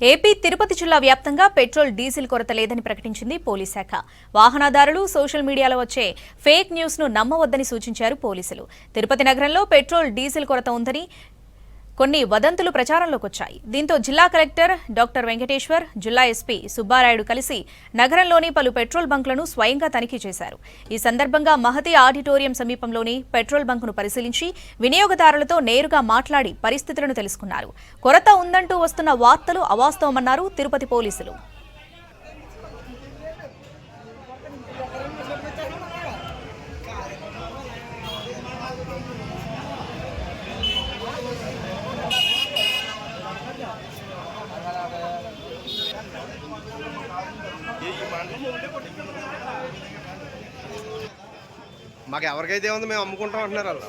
AP Tirupati జిల్లా వ్యాప్తంగా petrol diesel కొరత లేదని ప్రకటించింది పోలీస్ శాఖ. వాహనదారులు సోషల్ మీడియాలో వచ్చే ఫేక్ న్యూస్ ను నమ్మవద్దని సూచించారు పోలీసులు. తిరుపతి నగరంలో పెట్రోల్ డీజిల్ కొరత ఉందని కొన్ని వదంతులు ప్రచారంలోకి వచ్చాయి. దీంతో జిల్లా కలెక్టర్ డాక్టర్ వెంకటేశ్వర్, జిల్లా ఎస్పీ సుబ్బారాయుడు కలిసి నగరంలోని పలు పెట్రోల్ బంకులను స్వయంగా తనిఖీ చేశారు. ఈ సందర్భంగా మహతి ఆడిటోరియం సమీపంలోని పెట్రోల్ బంకును పరిశీలించి వినియోగదారులతో నేరుగా మాట్లాడి పరిస్థితులను తెలుసుకున్నారు. కొరత ఉందంటూ వస్తున్న వార్తలు అవాస్తవమన్నారు తిరుపతి పోలీసులు. మాకు ఎవరికైతే ఉంది మేము అమ్ముకుంటాం అంటున్నారు వాళ్ళు.